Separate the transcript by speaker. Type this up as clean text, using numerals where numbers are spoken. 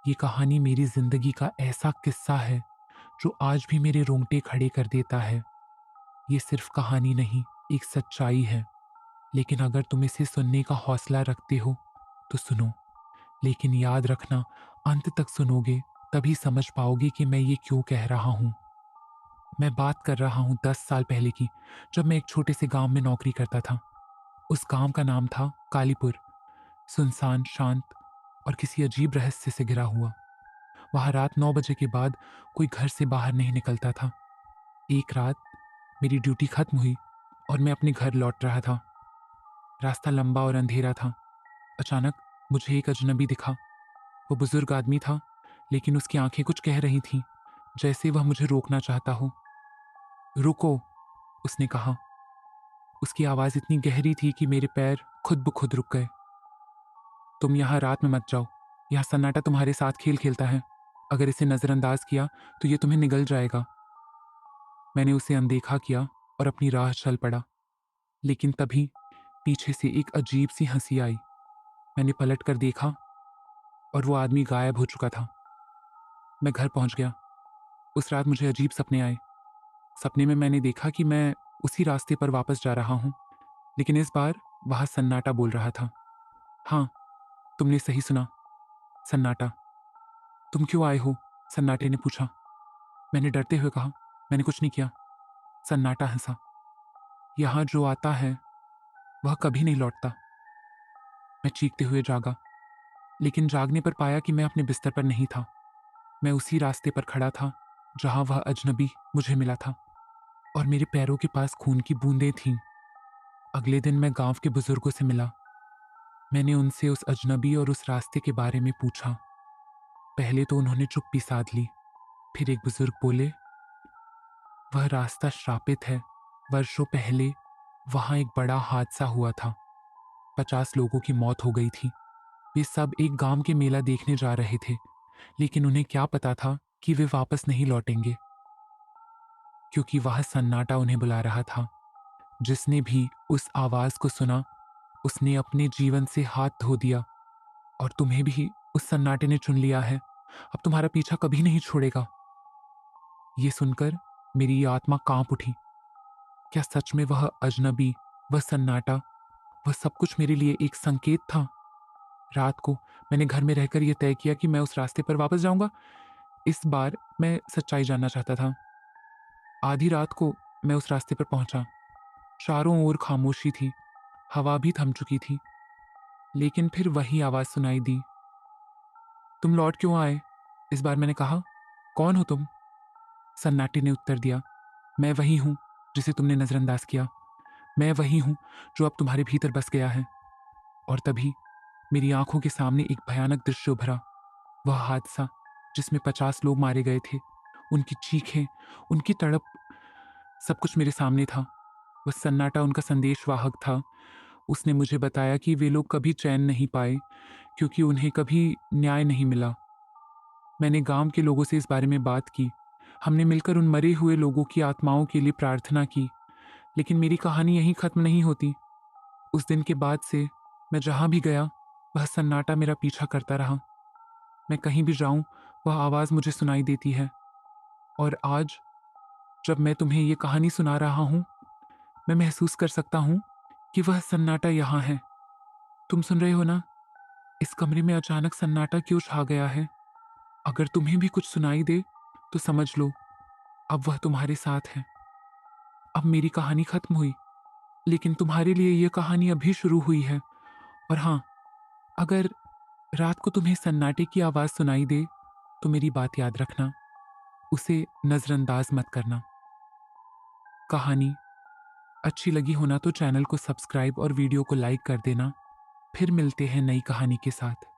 Speaker 1: ये कहानी मेरी जिंदगी का ऐसा किस्सा है जो आज भी मेरे रोंगटे खड़े कर देता है। ये सिर्फ कहानी नहीं, एक सच्चाई है। लेकिन अगर तुम इसे सुनने का हौसला रखते हो तो सुनो। लेकिन याद रखना, अंत तक सुनोगे तभी समझ पाओगे कि मैं ये क्यों कह रहा हूं। मैं बात कर रहा हूं 10 साल पहले की, जब मैं एक छोटे से गांव में नौकरी करता था। उस गांव का नाम था कालीपुर। सुनसान, शांत और किसी अजीब रहस्य से घिरा हुआ। वहां रात 9 बजे के बाद कोई घर से बाहर नहीं निकलता था। एक रात मेरी ड्यूटी खत्म हुई और मैं अपने घर लौट रहा था। रास्ता लंबा और अंधेरा था। अचानक मुझे एक अजनबी दिखा। वो बुजुर्ग आदमी था, लेकिन उसकी आंखें कुछ कह रही थीं, जैसे वह मुझे रोकना चाहता हो। रुको, उसने कहा। उसकी आवाज इतनी गहरी थी कि मेरे पैर खुद ब खुद रुक गए। तुम यहां रात में मत जाओ। यह सन्नाटा तुम्हारे साथ खेल खेलता है। अगर इसे नजरअंदाज किया तो ये तुम्हें निगल जाएगा। मैंने उसे अनदेखा किया और अपनी राह चल पड़ा। लेकिन तभी पीछे से एक अजीब सी हंसी आई। मैंने पलट कर देखा और वो आदमी गायब हो चुका था। मैं घर पहुंच गया। उस रात मुझे अजीब सपने आए। सपने में मैंने देखा कि मैं उसी रास्ते पर वापस जा रहा हूं, लेकिन इस बार वहां सन्नाटा बोल रहा था। हाँ, तुमने सही सुना, सन्नाटा। तुम क्यों आए हो? सन्नाटे ने पूछा। मैंने डरते हुए कहा, मैंने कुछ नहीं किया। सन्नाटा हंसा। यहां जो आता है वह कभी नहीं लौटता। मैं चीखते हुए जागा, लेकिन जागने पर पाया कि मैं अपने बिस्तर पर नहीं था। मैं उसी रास्ते पर खड़ा था जहां वह अजनबी मुझे मिला था, और मेरे पैरों के पास खून की बूंदें थीं। अगले दिन मैं गांव के बुजुर्गों से मिला। मैंने उनसे उस अजनबी और उस रास्ते के बारे में पूछा। पहले तो उन्होंने चुप्पी साध ली। फिर एक बुजुर्ग बोले, वह रास्ता श्रापित है। वर्षों पहले वहां एक बड़ा हादसा हुआ था। 50 लोगों की मौत हो गई थी। वे सब एक गांव के मेला देखने जा रहे थे, लेकिन उन्हें क्या पता था कि वे वापस नहीं लौटेंगे, क्योंकि वह सन्नाटा उन्हें बुला रहा था। जिसने भी उस आवाज को सुना, उसने अपने जीवन से हाथ धो दिया। और तुम्हें भी उस सन्नाटे ने चुन लिया है। अब तुम्हारा पीछा कभी नहीं छोड़ेगा। ये सुनकर मेरी आत्मा कांप उठी। क्या सच में वह अजनबी, वह सन्नाटा, वह सब कुछ मेरे लिए एक संकेत था? रात को मैंने घर में रहकर यह तय किया कि मैं उस रास्ते पर वापस जाऊंगा। इस बार मैं सच्चाई जानना चाहता था। आधी रात को मैं उस रास्ते पर पहुंचा। चारों ओर खामोशी थी। हवा भी थम चुकी थी। लेकिन फिर वही आवाज सुनाई दी। तुम लौट क्यों आए? इस बार मैंने कहा। कौन हो तुम? सन्नाटे ने उत्तर दिया, मैं वही हूं जिसे तुमने नजरअंदाज किया। मैं वही हूं जो अब तुम्हारे भीतर बस गया है। और तभी मेरी आंखों के सामने एक भयानक दृश्य उभरा। वह हादसा जिसमें 50 लोग मारे गए थे, उनकी चीखें, उनकी तड़प, सब कुछ मेरे सामने था। वह सन्नाटा उनका संदेशवाहक था। उसने मुझे बताया कि वे लोग कभी चैन नहीं पाए, क्योंकि उन्हें कभी न्याय नहीं मिला। मैंने गांव के लोगों से इस बारे में बात की। हमने मिलकर उन मरे हुए लोगों की आत्माओं के लिए प्रार्थना की। लेकिन मेरी कहानी यहीं खत्म नहीं होती। उस दिन के बाद से मैं जहां भी गया, वह सन्नाटा मेरा पीछा करता रहा। मैं कहीं भी जाऊं, वह आवाज मुझे सुनाई देती है। और आज जब मैं तुम्हें ये कहानी सुना रहा हूं, मैं महसूस कर सकता हूं कि वह सन्नाटा यहां है। तुम सुन रहे हो ना? इस कमरे में अचानक सन्नाटा क्यों छा गया है? अगर तुम्हें भी कुछ सुनाई दे तो समझ लो, अब वह तुम्हारे साथ है। अब मेरी कहानी खत्म हुई, लेकिन तुम्हारे लिए यह कहानी अभी शुरू हुई है। और हाँ, अगर रात को तुम्हें सन्नाटे की आवाज सुनाई दे तो मेरी बात याद रखना, उसे नजरअंदाज मत करना। कहानी अच्छी लगी हो ना तो चैनल को सब्सक्राइब और वीडियो को लाइक कर देना। फिर मिलते हैं नई कहानी के साथ।